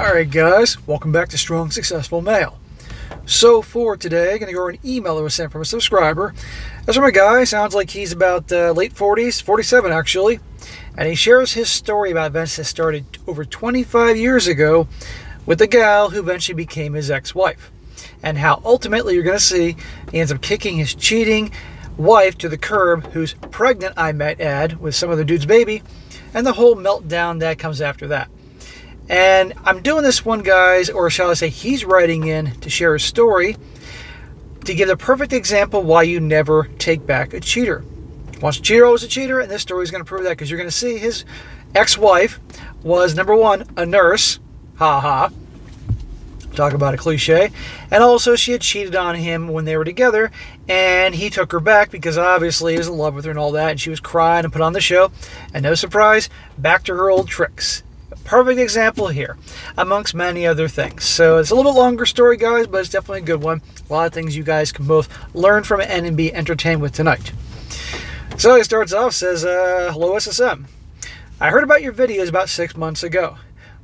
Alright guys, welcome back to Strong Successful Mail. So for today, I'm going to go over an email that was sent from a subscriber. This from a guy, sounds like he's about late 40s, 47 actually. And he shares his story about events that started over 25 years ago with the gal who eventually became his ex-wife. And how ultimately you're going to see he ends up kicking his cheating wife to the curb, who's pregnant, I might add, with some other dude's baby. And the whole meltdown that comes after that. And I'm doing this one, guys, or shall I say he's writing in to share his story to give the perfect example why you never take back a cheater. Once a cheater, always a cheater, and this story is going to prove that, because you're going to see his ex-wife was, number one, a nurse. Ha ha. Talk about a cliche. And also she had cheated on him when they were together, and he took her back because obviously he was in love with her and all that, and she was crying and put on the show. And no surprise, back to her old tricks. Perfect example here, amongst many other things. So it's a little bit longer story, guys, but it's definitely a good one. A lot of things you guys can both learn from it and be entertained with tonight. So he starts off, says, hello SSM. I heard about your videos about 6 months ago.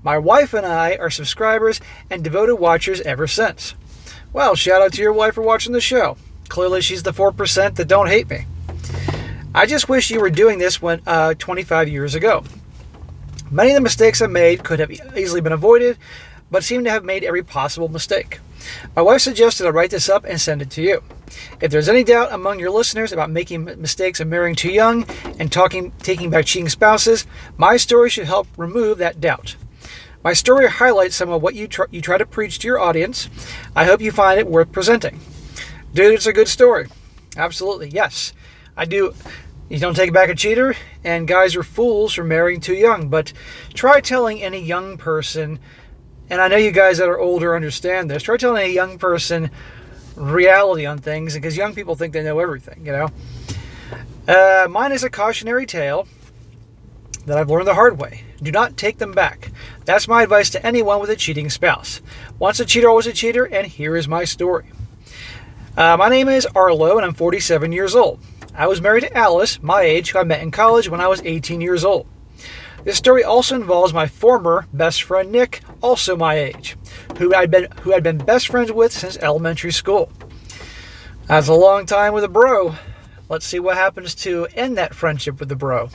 My wife and I are subscribers and devoted watchers ever since. Well, shout out to your wife for watching the show. Clearly she's the 4% that don't hate me. I just wish you were doing this when 25 years ago. Many of the mistakes I made could have easily been avoided, but seem to have made every possible mistake. My wife suggested I write this up and send it to you. If there's any doubt among your listeners about making mistakes of marrying too young and taking back cheating spouses, my story should help remove that doubt. My story highlights some of what you try to preach to your audience. I hope you find it worth presenting. Dude, it's a good story. Absolutely, yes. I do. You don't take back a cheater, and guys are fools for marrying too young. But try telling any young person, and I know you guys that are older understand this, try telling a young person reality on things, because young people think they know everything, you know. Mine is a cautionary tale that I've learned the hard way. Do not take them back. That's my advice to anyone with a cheating spouse. Once a cheater, always a cheater, and here is my story. My name is Arlo, and I'm 47 years old. I was married to Alice, my age, who I met in college when I was 18 years old. This story also involves my former best friend Nick, also my age, who I'd been best friends with since elementary school. That's a long time with a bro. Let's see what happens to end that friendship with the bro.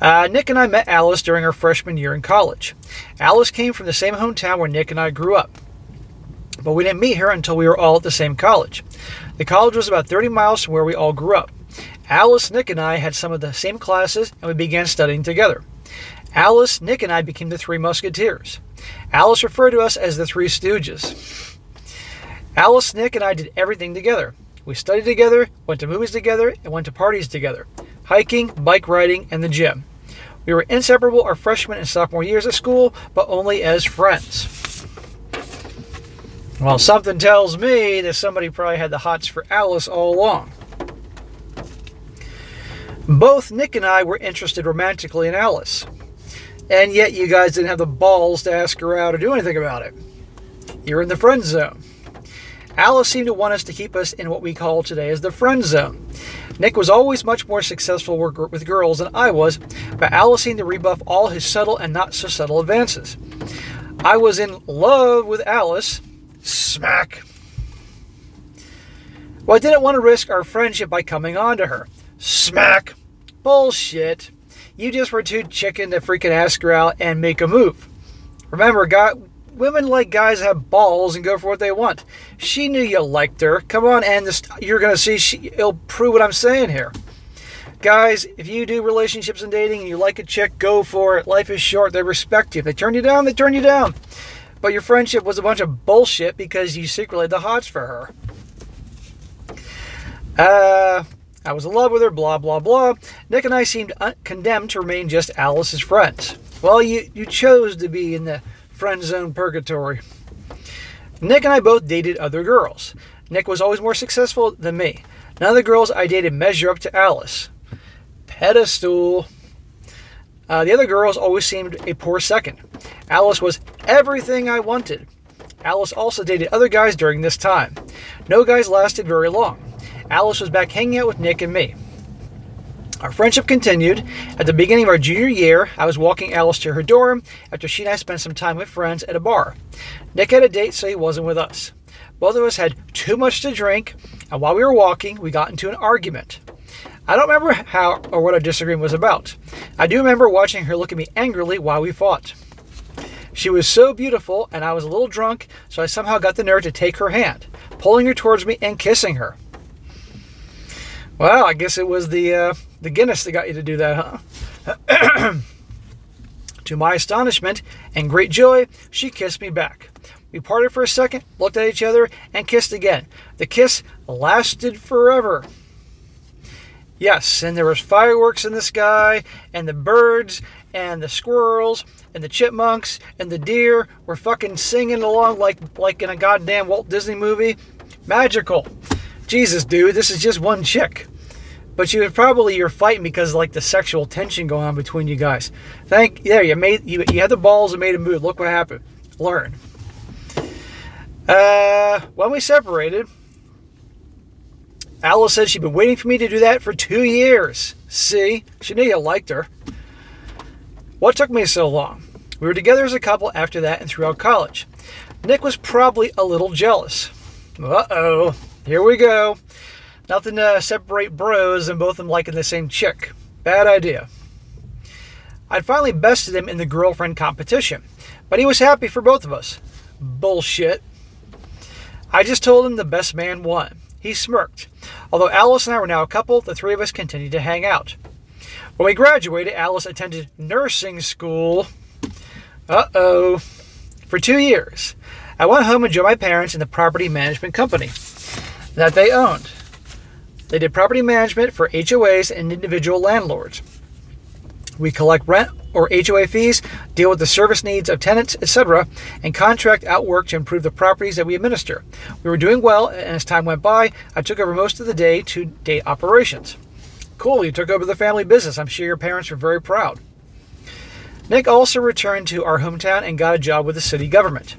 Nick and I met Alice during our freshman year in college. Alice came from the same hometown where Nick and I grew up, but we didn't meet her until we were all at the same college. The college was about 30 miles from where we all grew up. Alice, Nick, and I had some of the same classes, and we began studying together. Alice, Nick, and I became the Three Musketeers. Alice referred to us as the Three Stooges. Alice, Nick, and I did everything together. We studied together, went to movies together, and went to parties together. Hiking, bike riding, and the gym. We were inseparable our freshman and sophomore years at school, but only as friends. Well, something tells me that somebody probably had the hots for Alice all along. Both Nick and I were interested romantically in Alice. And yet you guys didn't have the balls to ask her out or do anything about it. You're in the friend zone. Alice seemed to want us to keep us in what we call today as the friend zone. Nick was always much more successful with girls than I was, but Alice seemed to rebuff all his subtle and not so subtle advances. I was in love with Alice. Smack. Well, I didn't want to risk our friendship by coming on to her. Smack. Bullshit. You just were too chicken to freaking ask her out and make a move. Remember, women like guys have balls and go for what they want. She knew you liked her. Come on, and you're going to see it'll prove what I'm saying here. Guys, if you do relationships and dating and you like a chick, go for it. Life is short. They respect you. If they turn you down, they turn you down. But your friendship was a bunch of bullshit because you secretly had the hots for her. I was in love with her, blah, blah, blah. Nick and I seemed condemned to remain just Alice's friends. Well, you chose to be in the friend zone purgatory. Nick and I both dated other girls. Nick was always more successful than me. None of the girls I dated measure up to Alice. Pedestal. The other girls always seemed a poor second. Alice was everything I wanted. Alice also dated other guys during this time. No guys lasted very long. Alice was back hanging out with Nick and me. Our friendship continued. At the beginning of our junior year, I was walking Alice to her dorm after she and I spent some time with friends at a bar. Nick had a date, so he wasn't with us. Both of us had too much to drink, and while we were walking, we got into an argument. I don't remember how or what our disagreement was about. I do remember watching her look at me angrily while we fought. She was so beautiful, and I was a little drunk, so I somehow got the nerve to take her hand, pulling her towards me and kissing her. Well, I guess it was the Guinness that got you to do that, huh? To my astonishment and great joy, she kissed me back. We parted for a second, looked at each other, and kissed again. The kiss lasted forever. Yes, and there was fireworks in the sky, and the birds, and the squirrels, and the chipmunks, and the deer were fucking singing along like in a goddamn Walt Disney movie. Magical. Jesus, dude, this is just one chick. But you're fighting because like the sexual tension going on between you guys. You had the balls and made a move. Look what happened. Learn. When we separated, Alice said she'd been waiting for me to do that for 2 years. See? She knew you liked her. What took me so long? We were together as a couple after that and throughout college. Nick was probably a little jealous. Uh-oh. Here we go. Nothing to separate bros and both of them liking the same chick. Bad idea. I'd finally bested him in the girlfriend competition, but he was happy for both of us. Bullshit. I just told him the best man won. He smirked. Although Alice and I were now a couple, the three of us continued to hang out. When we graduated, Alice attended nursing school. Uh-oh. For 2 years. I went home and joined my parents in the property management company that they owned. They did property management for HOAs and individual landlords. We collect rent or HOA fees, deal with the service needs of tenants, etc., and contract out work to improve the properties that we administer. We were doing well, and as time went by, I took over most of the day-to-day operations. Cool, you took over the family business. I'm sure your parents were very proud. Nick also returned to our hometown and got a job with the city government.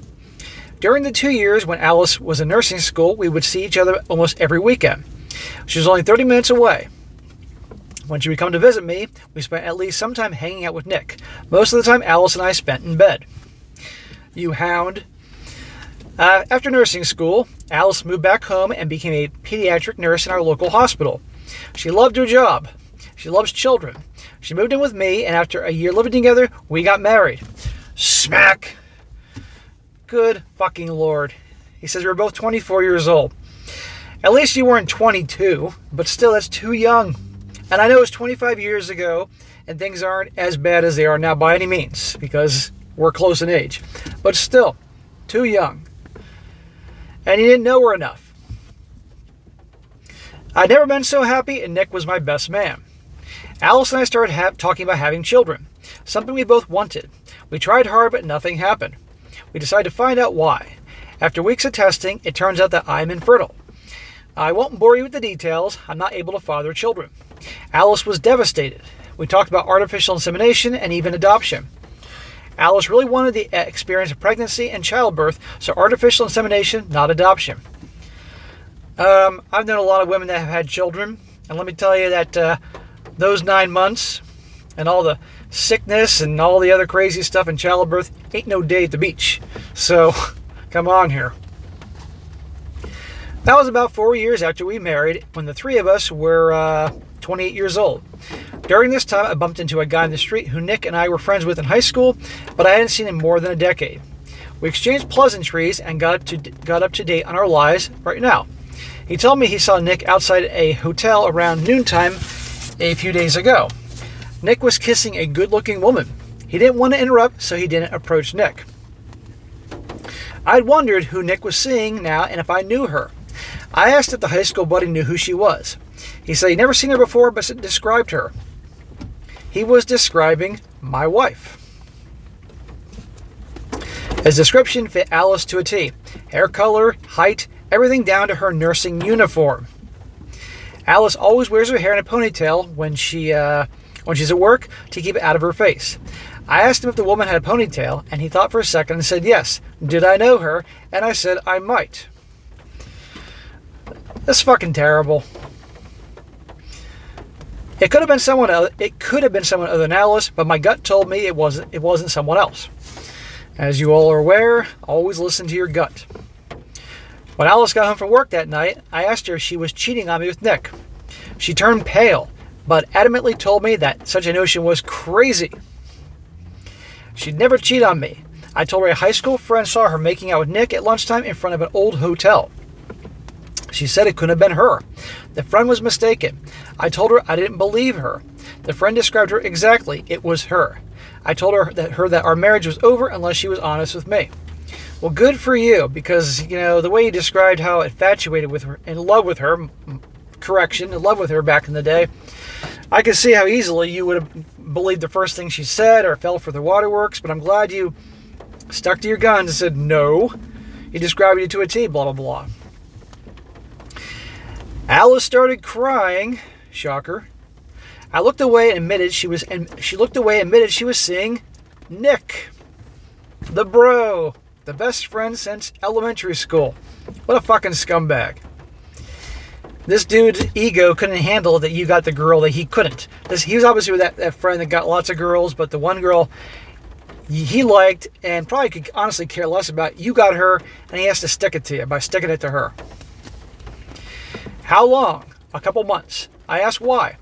During the 2 years when Alice was in nursing school, we would see each other almost every weekend. She was only 30 minutes away. When she would come to visit me, we spent at least some time hanging out with Nick. Most of the time, Alice and I spent in bed. You hound. After nursing school, Alice moved back home and became a pediatric nurse in our local hospital. She loved her job. She loves children. She moved in with me, and after a year living together, we got married. Smack. Good fucking Lord. He says we were both 24 years old. At least you weren't 22, but still, that's too young. And I know it's 25 years ago, and things aren't as bad as they are now by any means, because we're close in age. But still, too young. And he didn't know her enough. I'd never been so happy, and Nick was my best man. Alice and I started talking about having children, something we both wanted. We tried hard, but nothing happened. We decided to find out why. After weeks of testing, it turns out that I'm infertile. I won't bore you with the details. I'm not able to father children. Alice was devastated. We talked about artificial insemination and even adoption. Alice really wanted the experience of pregnancy and childbirth, so artificial insemination, not adoption. I've known a lot of women that have had children, and let me tell you that those 9 months and all the sickness and all the other crazy stuff in childbirth ain't no day at the beach. So, come on here. That was about 4 years after we married, when the three of us were 28 years old. During this time, I bumped into a guy in the street who Nick and I were friends with in high school, but I hadn't seen him more than a decade. We exchanged pleasantries and got up to date on our lives right now. He told me he saw Nick outside a hotel around noontime a few days ago. Nick was kissing a good-looking woman. He didn't want to interrupt, so he didn't approach Nick. I'd wondered who Nick was seeing now and if I knew her. I asked if the high school buddy knew who she was. He said he'd never seen her before, but described her. He was describing my wife. His description fit Alice to a T. Hair color, height, everything down to her nursing uniform. Alice always wears her hair in a ponytail when she's at work to keep it out of her face. I asked him if the woman had a ponytail, and he thought for a second and said yes. Did I know her? And I said I might. That's fucking terrible. It could have been someone other, than Alice, but my gut told me it wasn't someone else. As you all are aware, always listen to your gut. When Alice got home from work that night, I asked her if she was cheating on me with Nick. She turned pale, but adamantly told me that such a notion was crazy. She'd never cheat on me. I told her a high school friend saw her making out with Nick at lunchtime in front of an old hotel. She said it couldn't have been her. The friend was mistaken. I told her I didn't believe her. The friend described her exactly. It was her. I told her that our marriage was over unless she was honest with me. Well, good for you, because, the way you described how infatuated with her, in love with her back in the day, I could see how easily you would have believed the first thing she said or fell for the waterworks, but I'm glad you stuck to your guns and said no. He described you to a T, blah, blah, blah. Alice started crying. Shocker. I looked away and admitted she was seeing Nick. The bro. The best friend since elementary school. What a fucking scumbag. This dude's ego couldn't handle that you got the girl that he couldn't. He was obviously with that friend that got lots of girls, but the one girl he liked and probably could honestly care less about, you got her, and he has to stick it to you by sticking it to her. How long? A couple months. I asked why.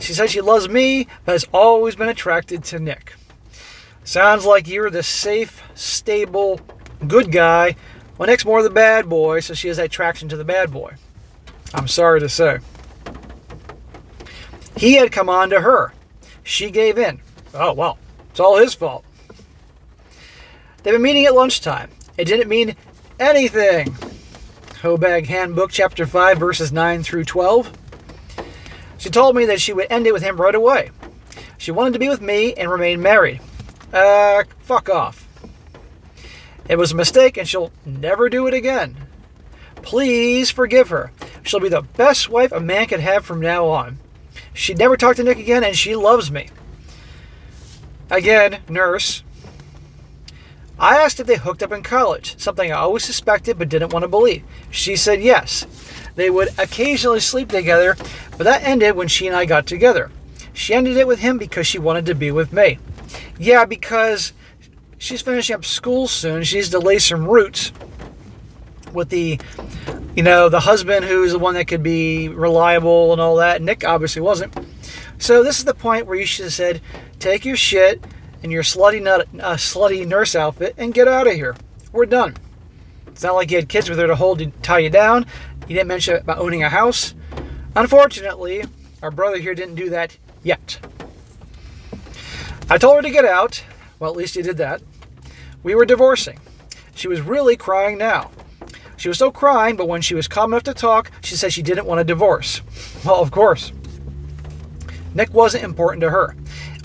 She said she loves me, but has always been attracted to Nick. Sounds like you're the safe, stable, good guy. Well, Nick's more the bad boy, so she has that attraction to the bad boy. I'm sorry to say. He had come on to her. She gave in. Oh, well, it's all his fault. They've been meeting at lunchtime. It didn't mean anything. Hobag Handbook, Chapter 5, verses 9 through 12. She told me that she would end it with him right away. She wanted to be with me and remain married. Fuck off. It was a mistake and she'll never do it again. Please forgive her. She'll be the best wife a man could have from now on. She'd never talk to Nick again and she loves me. Again, nurse. I asked if they hooked up in college, something I always suspected but didn't want to believe. She said yes. They would occasionally sleep together, but that ended when she and I got together. She ended it with him because she wanted to be with me. Yeah, because she's finishing up school soon. She needs to lay some roots with the husband who's the one that could be reliable and all that. Nick obviously wasn't. So this is the point where you should have said, take your shit and your slutty nurse outfit and get out of here. We're done. It's not like you had kids with her to tie you down. You didn't mention about owning a house. Unfortunately, our brother here didn't do that yet. I told her to get out. Well, at least he did that. We were divorcing. She was really crying now. She was still crying, but when she was calm enough to talk, she said she didn't want a divorce. Well, of course. Nick wasn't important to her.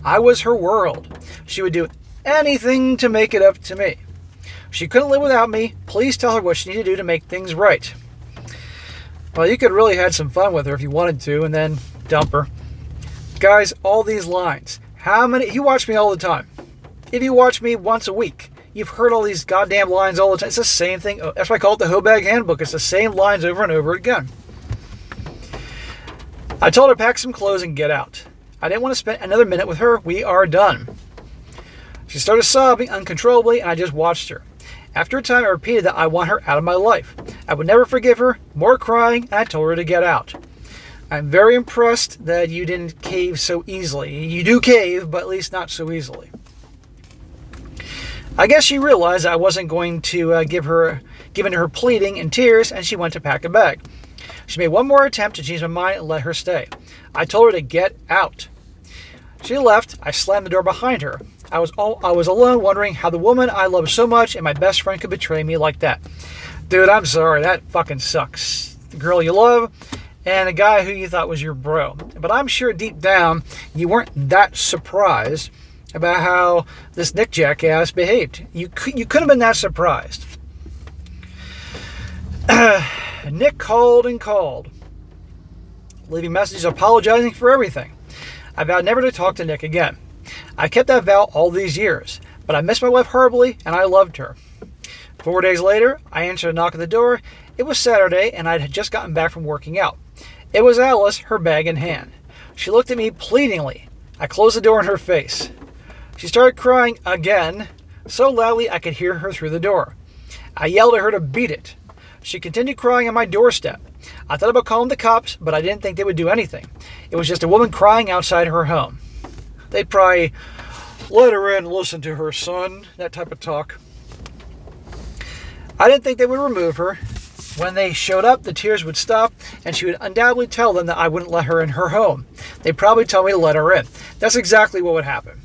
I was her world. She would do anything to make it up to me. She couldn't live without me. Please tell her what she needed to do to make things right. Well, you could really had some fun with her if you wanted to, and then dump her. Guys, all these lines. You watch me all the time. If you watch me once a week, you've heard all these goddamn lines all the time. It's the same thing. That's why I call it the Hobag Handbook. It's the same lines over and over again. I told her to pack some clothes and get out. I didn't want to spend another minute with her. We are done. She started sobbing uncontrollably, and I just watched her. After a time, I repeated that I want her out of my life. I would never forgive her. More crying, and I told her to get out. I'm very impressed that you didn't cave so easily. You do cave, but at least not so easily. I guess she realized I wasn't going to give in to her pleading and tears, and she went to pack a bag. She made one more attempt to change my mind and let her stay. I told her to get out. She left. I slammed the door behind her. I was alone, wondering how the woman I love so much and my best friend could betray me like that. Dude, I'm sorry. That fucking sucks. The girl you love and a guy who you thought was your bro. But I'm sure deep down you weren't that surprised about how this Nick jackass behaved. You couldn't have been that surprised. Nick called and called, leaving messages apologizing for everything. I vowed never to talk to Nick again. I kept that vow all these years, but I missed my wife horribly, and I loved her. 4 days later, I answered a knock at the door. It was Saturday, and I had just gotten back from working out. It was Alice, her bag in hand. She looked at me pleadingly. I closed the door in her face. She started crying again, so loudly I could hear her through the door. I yelled at her to beat it. She continued crying on my doorstep. I thought about calling the cops, but I didn't think they would do anything. It was just a woman crying outside her home. They'd probably let her in and listen to her, son. That type of talk. I didn't think they would remove her. When they showed up, the tears would stop, and she would undoubtedly tell them that I wouldn't let her in her home. They'd probably tell me to let her in. That's exactly what would happen.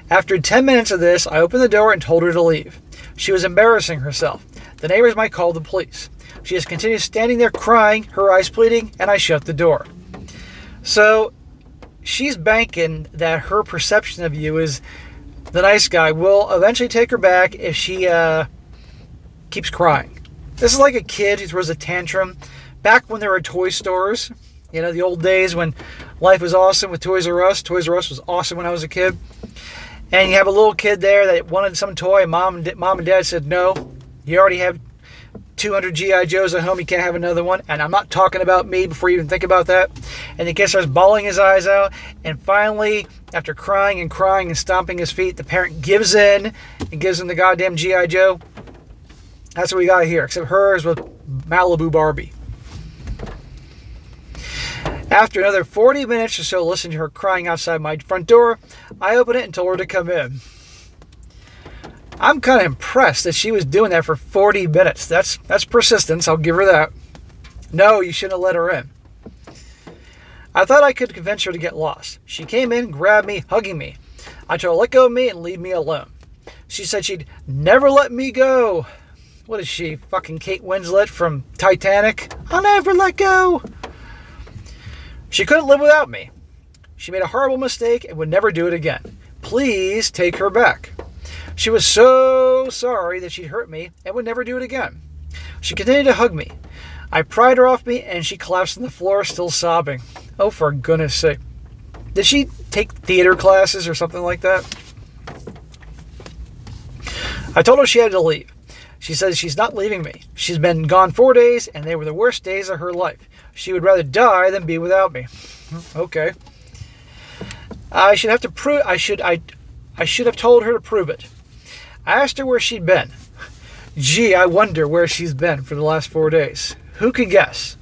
After 10 minutes of this, I opened the door and told her to leave. She was embarrassing herself. The neighbors might call the police. She just continued standing there crying, her eyes bleeding, and I shut the door. So, she's banking that her perception of you is the nice guy will eventually take her back if she keeps crying. This is like a kid who throws a tantrum. Back when there were toy stores, you know, the old days when life was awesome with Toys R Us. Toys R Us was awesome when I was a kid. And you have a little kid there that wanted some toy, and mom and dad said, no, you already have 200 G.I. Joes at home, you can't have another one. And I'm not talking about me before you even think about that. And the kid starts bawling his eyes out. And finally, after crying and stomping his feet, the parent gives in and gives him the goddamn G.I. Joe. That's what we got here, except hers with Malibu Barbie. After another 40 minutes or so listening to her crying outside my front door, I opened it and told her to come in. I'm kind of impressed that she was doing that for 40 minutes. That's persistence, I'll give her that. No, you shouldn't have let her in. I thought I could convince her to get lost. She came in, grabbed me, hugging me. I told her to let go of me and leave me alone. She said she'd never let me go. What is she, fucking Kate Winslet from Titanic? I'll never let go. She couldn't live without me. She made a horrible mistake and would never do it again. Please take her back. She was so sorry that she'd hurt me and would never do it again. She continued to hug me. I pried her off me and she collapsed on the floor, still sobbing. Oh, for goodness sake. Did she take theater classes or something like that? I told her she had to leave. She says she's not leaving me. She's been gone 4 days, and they were the worst days of her life. She would rather die than be without me. Okay. I should have told her to prove it. I asked her where she'd been. Gee, I wonder where she's been for the last 4 days. Who could guess?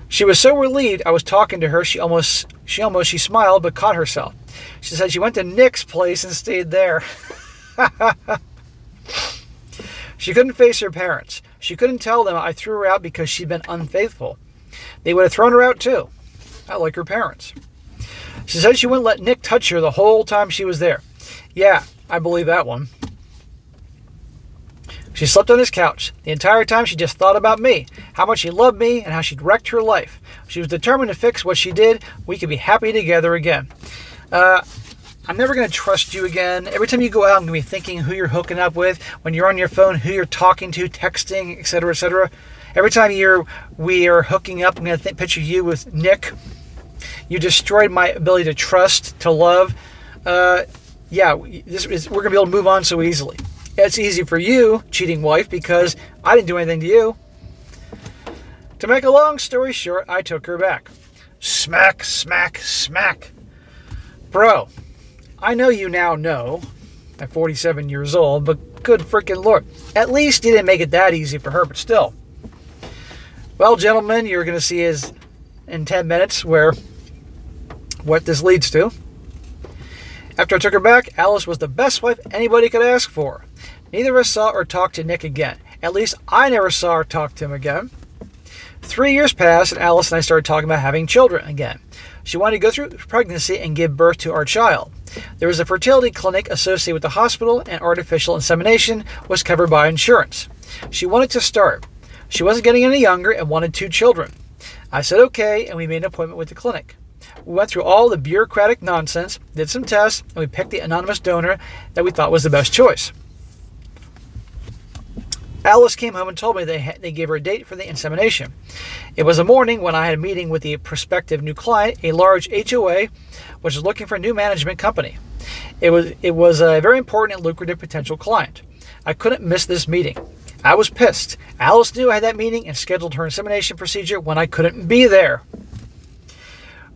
She was so relieved I was talking to her, she smiled but caught herself. She said she went to Nick's place and stayed there. She couldn't face her parents. She couldn't tell them I threw her out because she'd been unfaithful. They would have thrown her out too. I like her parents. She said she wouldn't let Nick touch her the whole time she was there. Yeah, I believe that one. She slept on his couch. The entire time she just thought about me, how much she loved me, and how she'd wrecked her life. She was determined to fix what she did. We could be happy together again. I'm never going to trust you again. Every time you go out, I'm going to be thinking who you're hooking up with. When you're on your phone, who you're talking to, texting, etc., etc. Every time we are hooking up, I'm going to picture you with Nick. You destroyed my ability to trust, to love. We're going to be able to move on so easily. It's easy for you, cheating wife, because I didn't do anything to you. To make a long story short, I took her back. Smack, smack, smack. Bro, I know you now know, at 47 years old, but good freaking Lord. At least you didn't make it that easy for her, but still. Well, gentlemen, you're going to see in 10 minutes what this leads to. After I took her back, Alice was the best wife anybody could ask for. Neither of us saw or talked to Nick again. At least I never saw or talked to him again. 3 years passed, and Alice and I started talking about having children again. She wanted to go through pregnancy and give birth to our child. There was a fertility clinic associated with the hospital, and artificial insemination was covered by insurance. She wanted to start. She wasn't getting any younger and wanted 2 children. I said okay, and we made an appointment with the clinic. We went through all the bureaucratic nonsense, did some tests, and we picked the anonymous donor that we thought was the best choice. Alice came home and told me they gave her a date for the insemination. It was a morning when I had a meeting with the prospective new client, a large HOA, which was looking for a new management company. It was a very important and lucrative potential client. I couldn't miss this meeting. I was pissed. Alice knew I had that meeting and scheduled her insemination procedure when I couldn't be there.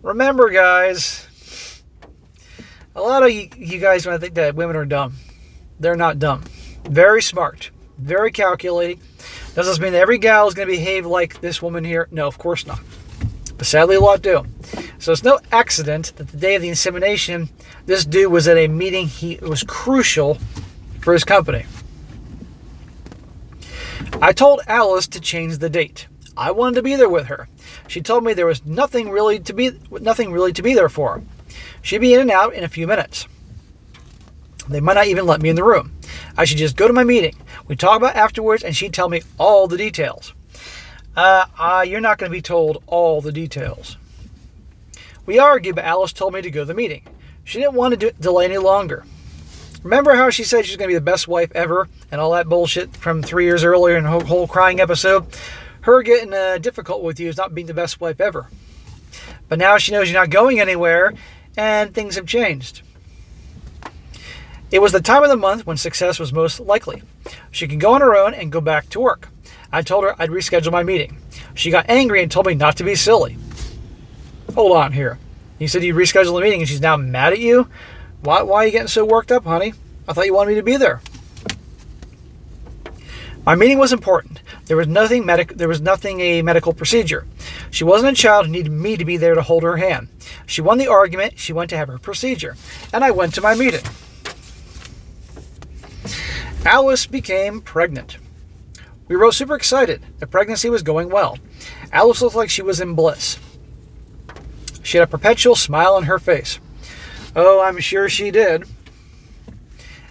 Remember, guys, a lot of you guys want to think that women are dumb. They're not dumb. Very smart. Very calculating. Does this mean that every gal is going to behave like this woman here? No, of course not. But sadly, a lot do. So it's no accident that the day of the insemination, this dude was at a meeting. It was crucial for his company. I told Alice to change the date. I wanted to be there with her. She told me there was nothing really to be there for. She'd be in and out in a few minutes. They might not even let me in the room. I should just go to my meeting. We'd talk about it afterwards, and she'd tell me all the details. You're not going to be told all the details. We argued, but Alice told me to go to the meeting. She didn't want to delay any longer. Remember how she said she was going to be the best wife ever and all that bullshit from 3 years earlier in the whole crying episode? Her getting difficult with you is not being the best wife ever. But now she knows you're not going anywhere, and things have changed. It was the time of the month when success was most likely. She could go on her own and go back to work. I told her I'd reschedule my meeting. She got angry and told me not to be silly. Hold on here. You said you rescheduled the meeting and she's now mad at you? Why are you getting so worked up, honey? I thought you wanted me to be there. My meeting was important. There was nothing a medical procedure. She wasn't a child who needed me to be there to hold her hand. She won the argument. She went to have her procedure. And I went to my meeting. Alice became pregnant. We were super excited. The pregnancy was going well. Alice looked like she was in bliss. She had a perpetual smile on her face. Oh, I'm sure she did.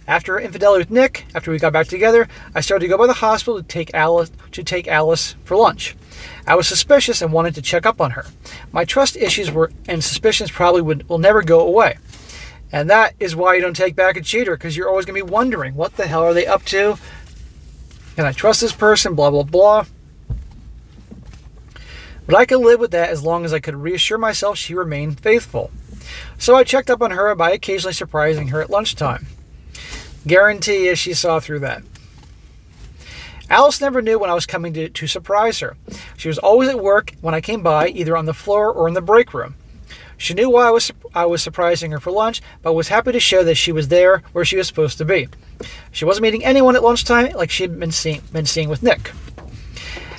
After her infidelity with Nick, after we got back together, I started to go by the hospital to take Alice for lunch. I was suspicious and wanted to check up on her. My trust issues and suspicions probably will never go away. And that is why you don't take back a cheater, because you're always going to be wondering, what the hell are they up to? Can I trust this person? Blah, blah, blah. But I could live with that as long as I could reassure myself she remained faithful. So I checked up on her by occasionally surprising her at lunchtime. Guarantee you she saw through that. Alice never knew when I was coming to surprise her. She was always at work when I came by, either on the floor or in the break room. She knew why I was surprising her for lunch, but was happy to show that she was there where she was supposed to be. She wasn't meeting anyone at lunchtime like she had been seeing with Nick.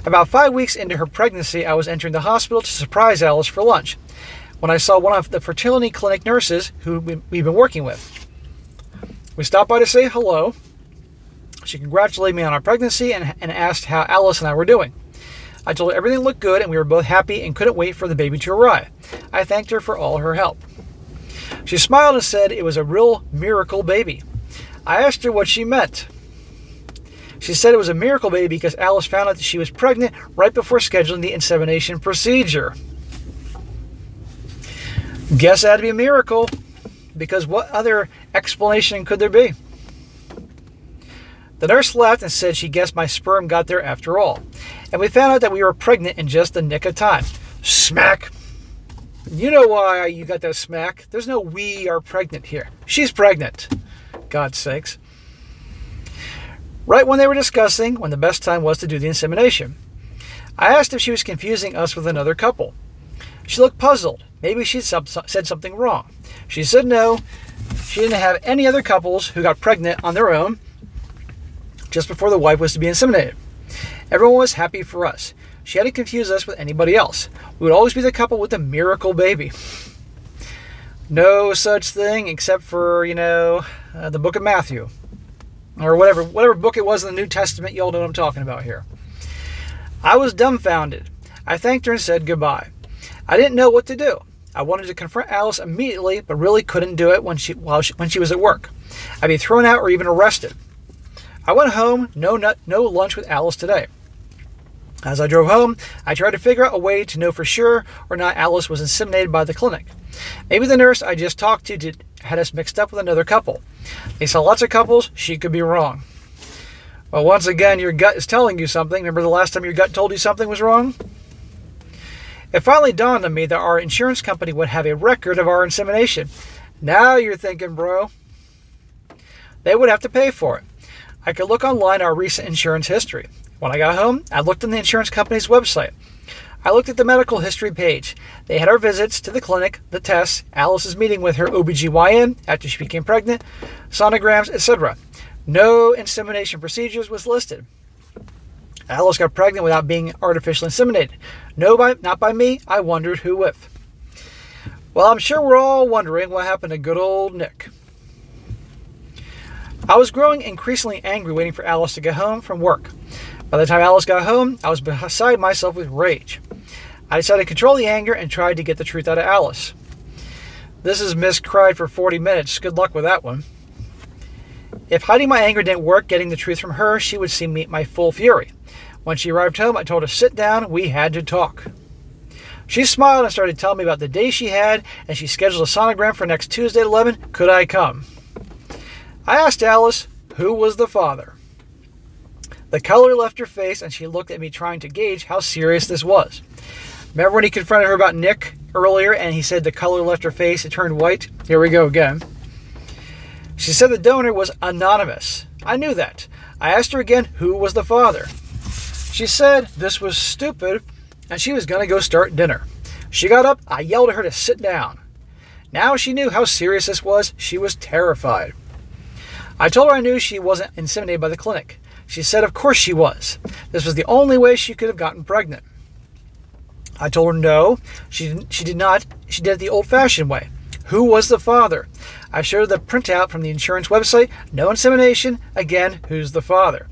About 5 weeks into her pregnancy, I was entering the hospital to surprise Alice for lunch, when I saw one of the fertility clinic nurses who we've been working with. We stopped by to say hello. She congratulated me on our pregnancy and asked how Alice and I were doing. I told her everything looked good and we were both happy and couldn't wait for the baby to arrive. I thanked her for all her help. She smiled and said it was a real miracle baby. I asked her what she meant. She said it was a miracle baby because Alice found out that she was pregnant right before scheduling the insemination procedure. Guess it had to be a miracle, because what other explanation could there be? The nurse laughed and said she guessed my sperm got there after all. And we found out that we were pregnant in just the nick of time. Smack! You know why you got that smack. There's no we are pregnant here. She's pregnant. God's sakes. Right when they were discussing when the best time was to do the insemination, I asked if she was confusing us with another couple. She looked puzzled. Maybe she said something wrong. She said no. She didn't have any other couples who got pregnant on their own just before the wife was to be inseminated. Everyone was happy for us. She hadn't confused us with anybody else. We would always be the couple with the miracle baby. No such thing except for, the book of Matthew. Or whatever book it was in the New Testament. You all know what I'm talking about here. I was dumbfounded. I thanked her and said goodbye. I didn't know what to do. I wanted to confront Alice immediately, but really couldn't do it when she was at work. I'd be thrown out or even arrested. I went home, no lunch with Alice today. As I drove home, I tried to figure out a way to know for sure or not Alice was inseminated by the clinic. Maybe the nurse I just talked to had us mixed up with another couple. They saw lots of couples. She could be wrong. Well, once again, your gut is telling you something. Remember the last time your gut told you something was wrong? It finally dawned on me that our insurance company would have a record of our insemination. Now you're thinking, bro. They would have to pay for it. I could look online our recent insurance history. When I got home, I looked on the insurance company's website. I looked at the medical history page. They had our visits to the clinic, the tests, Alice's meeting with her OBGYN after she became pregnant, sonograms, etc. No insemination procedures was listed. Alice got pregnant without being artificially inseminated. Not by me. I wondered who with. Well, I'm sure we're all wondering what happened to good old Nick. I was growing increasingly angry waiting for Alice to get home from work. By the time Alice got home, I was beside myself with rage. I decided to control the anger and tried to get the truth out of Alice. This is Miss cried for 40 minutes. Good luck with that one. If hiding my anger didn't work, getting the truth from her, she would see me my full fury. When she arrived home, I told her to sit down. We had to talk. She smiled and started telling me about the day she had, and she scheduled a sonogram for next Tuesday at 11. Could I come? I asked Alice, who was the father? The color left her face, and she looked at me trying to gauge how serious this was. Remember when he confronted her about Nick earlier, and he said the color left her face, it turned white? Here we go again. She said the donor was anonymous. I knew that. I asked her again, who was the father? She said this was stupid, and she was going to go start dinner. She got up. I yelled at her to sit down. Now she knew how serious this was. She was terrified. I told her I knew she wasn't inseminated by the clinic. She said of course she was. This was the only way she could have gotten pregnant. I told her no, she did not. She did it the old-fashioned way. Who was the father? I showed her the printout from the insurance website. No insemination. Again, who's the father?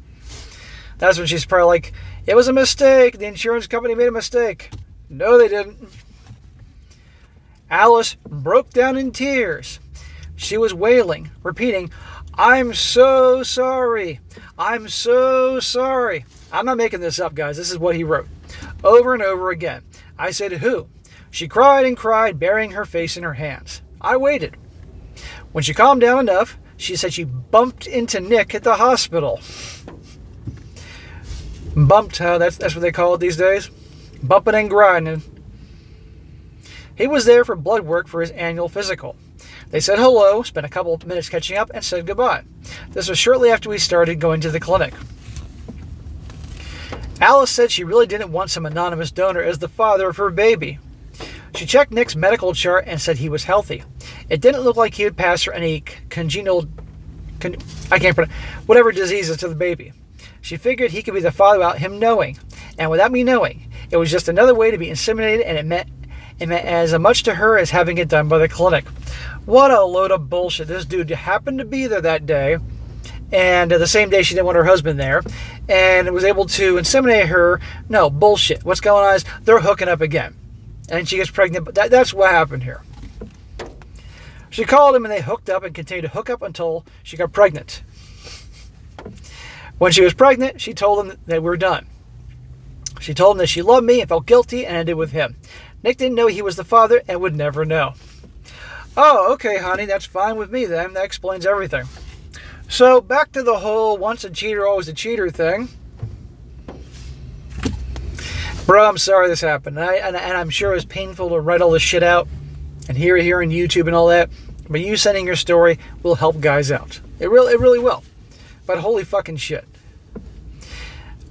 That's when she's probably like, it was a mistake. The insurance company made a mistake. No, they didn't. Alice broke down in tears. She was wailing, repeating, I'm so sorry. I'm so sorry. I'm not making this up, guys. This is what he wrote. Over and over again. I said, who? She cried and cried, burying her face in her hands. I waited. When she calmed down enough, she said she bumped into Nick at the hospital. Bumped, huh? That's what they call it these days. Bumping and grinding. He was there for blood work for his annual physical. They said hello, spent a couple of minutes catching up, and said goodbye. This was shortly after we started going to the clinic. Alice said she really didn't want some anonymous donor as the father of her baby. She checked Nick's medical chart and said he was healthy. It didn't look like he would pass her any whatever diseases to the baby. She figured he could be the father without him knowing. And without me knowing, it was just another way to be inseminated, and it meant as much to her as having it done by the clinic. What a load of bullshit. This dude happened to be there that day, and the same day she didn't want her husband there, and was able to inseminate her. No, bullshit. What's going on is they're hooking up again. And she gets pregnant, but that's what happened here. She called him, and they hooked up and continued to hook up until she got pregnant. When she was pregnant, she told him that we're done. She told him that she loved me and felt guilty and ended with him. Nick didn't know he was the father and would never know. Oh, okay, honey, that's fine with me then. That explains everything. So, back to the whole once a cheater, always a cheater thing. Bro, I'm sorry this happened. And I'm sure it was painful to write all this shit out and hear it here on YouTube and all that. But you sending your story will help guys out. It really will. But holy fucking shit.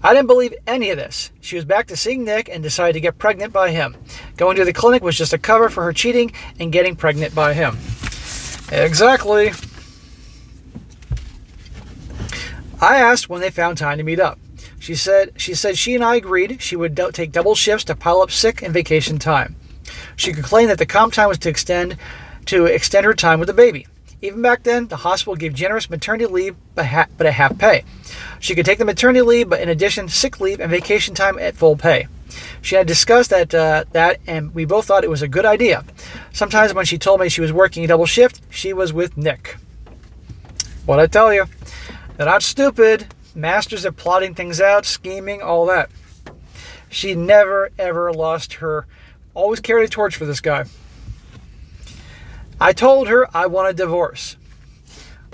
I didn't believe any of this. She was back to seeing Nick and decided to get pregnant by him. Going to the clinic was just a cover for her cheating and getting pregnant by him. Exactly. I asked when they found time to meet up. She said she and I agreed she would take double shifts to pile up sick and vacation time. She complained that the comp time was to extend her time with the baby. Even back then, the hospital gave generous maternity leave, but at half pay. She could take the maternity leave, but in addition, sick leave and vacation time at full pay. She had discussed that, and we both thought it was a good idea. Sometimes when she told me she was working a double shift, she was with Nick. What'd I tell you? They're not stupid. Masters at plotting things out, scheming, all that. She never, ever lost her. Always carried a torch for this guy. I told her I want a divorce.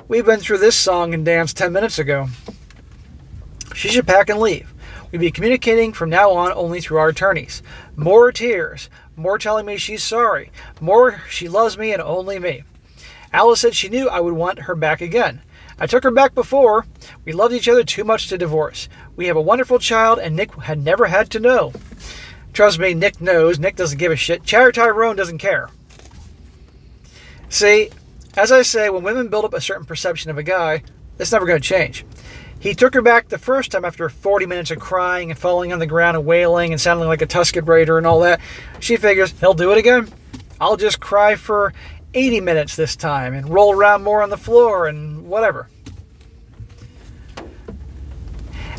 We've been through this song and dance 10 minutes ago. She should pack and leave. We'd be communicating from now on only through our attorneys. More tears. More telling me she's sorry. More she loves me and only me. Alice said she knew I would want her back again. I took her back before. We loved each other too much to divorce. We have a wonderful child, and Nick had never had to know. Trust me, Nick knows. Nick doesn't give a shit. Cherry Tyrone doesn't care. See, as I say, when women build up a certain perception of a guy, it's never going to change. He took her back the first time after 40 minutes of crying and falling on the ground and wailing and sounding like a Tusken Raider and all that. She figures, he'll do it again. I'll just cry for 80 minutes this time and roll around more on the floor and whatever.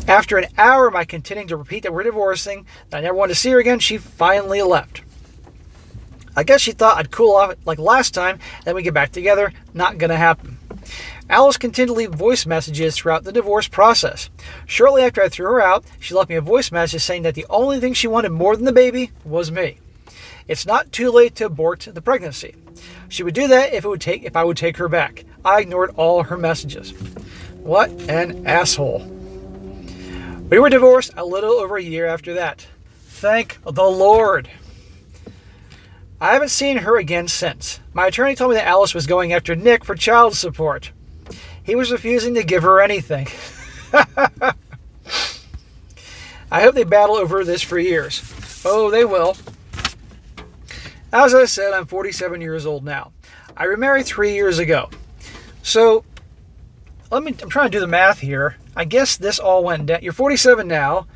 After an hour of my continuing to repeat that we're divorcing, that I never wanted to see her again, she finally left. I guess she thought I'd cool off like last time, then we get back together. Not gonna happen. Alice continued to leave voice messages throughout the divorce process. Shortly after I threw her out, she left me a voice message saying that the only thing she wanted more than the baby was me. It's not too late to abort the pregnancy. She would do that if I would take her back. I ignored all her messages. What an asshole. We were divorced a little over a year after that. Thank the Lord. I haven't seen her again since. My attorney told me that Alice was going after Nick for child support. He was refusing to give her anything. I hope they battle over this for years. Oh, they will. As I said, I'm 47 years old now. I remarried 3 years ago. So, I'm trying to do the math here. I guess this all went down. You're 47 now.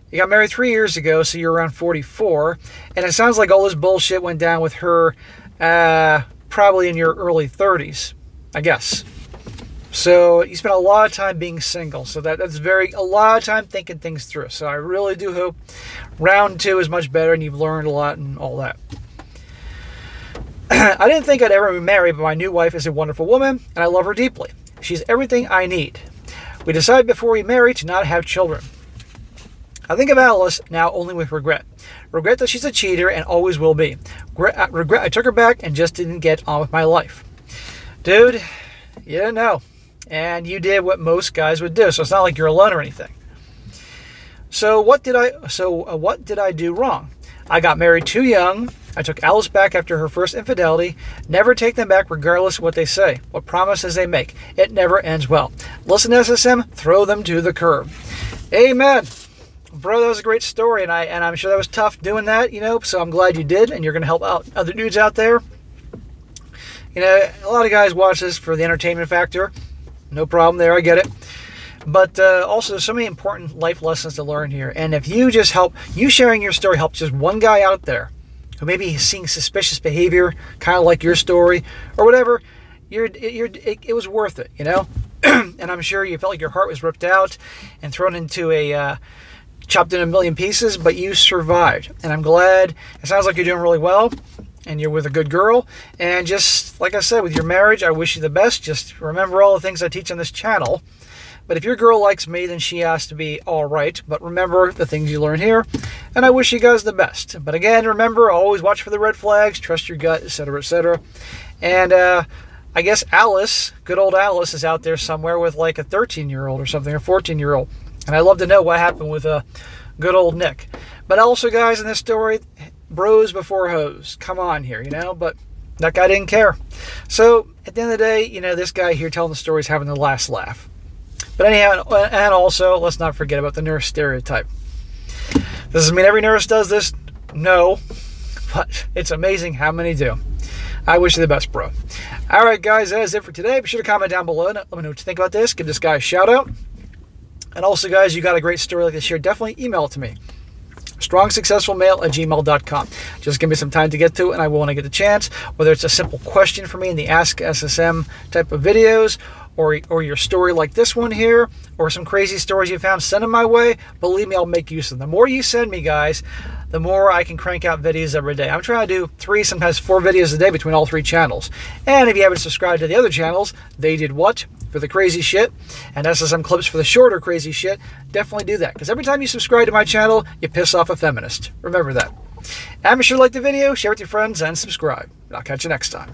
You got married 3 years ago, so you're around 44. And it sounds like all this bullshit went down with her probably in your early 30s, I guess. So you spent a lot of time being single. So that's a lot of time thinking things through. So I really do hope round 2 is much better and you've learned a lot and all that. I didn't think I'd ever be married, but my new wife is a wonderful woman, and I love her deeply. She's everything I need. We decided before we married to not have children. I think of Alice now only with regret. Regret that she's a cheater and always will be. Regret I took her back and just didn't get on with my life. Dude, you didn't know. And you did what most guys would do, so it's not like you're alone or anything. So what did I do wrong? I got married too young. I took Alice back after her first infidelity. Never take them back regardless of what they say, what promises they make. It never ends well. Listen to SSM, throw them to the curb. Amen. Bro, that was a great story, and I'm sure that was tough doing that, so I'm glad you did, and you're going to help out other dudes out there. A lot of guys watch this for the entertainment factor. No problem there, I get it. But also, there's so many important life lessons to learn here, and if you just you sharing your story helps just one guy out there who maybe is seeing suspicious behavior, kind of like your story, or whatever, it was worth it, And I'm sure you felt like your heart was ripped out and thrown into chopped in a million pieces, but you survived. And I'm glad. It sounds like you're doing really well, and you're with a good girl. And just like I said, with your marriage, I wish you the best. Just remember all the things I teach on this channel. But if your girl likes me, then she has to be all right. But remember the things you learn here, and I wish you guys the best. But again, remember, always watch for the red flags, trust your gut, etc., etc. And I guess Alice, good old Alice, is out there somewhere with like a 13-year-old or something, or 14-year-old. And I'd love to know what happened with good old Nick. But also, guys, in this story, bros before hoes. Come on here, But that guy didn't care. So at the end of the day, this guy here telling the story is having the last laugh. But anyhow, and also, let's not forget about the nurse stereotype. Does it mean every nurse does this? No. But it's amazing how many do. I wish you the best, bro. All right, guys, that is it for today. Be sure to comment down below and let me know what you think about this. Give this guy a shout out. And also, guys, you got a great story like this here, definitely email it to me. strongsuccessfulmale@gmail.com. Just give me some time to get to it, and I will when I get the chance. Whether it's a simple question for me in the Ask SSM type of videos, or your story like this one here, or some crazy stories you found, send them my way. Believe me, I'll make use of them. The more you send me, guys, the more I can crank out videos every day. I'm trying to do 3, sometimes 4 videos a day between all 3 channels. And if you haven't subscribed to the other channels, They Did What for the crazy shit, and SSM Clips for the shorter crazy shit, definitely do that. Because every time you subscribe to my channel, you piss off a feminist. Remember that. And be sure to like the video, share with your friends, and subscribe. And I'll catch you next time.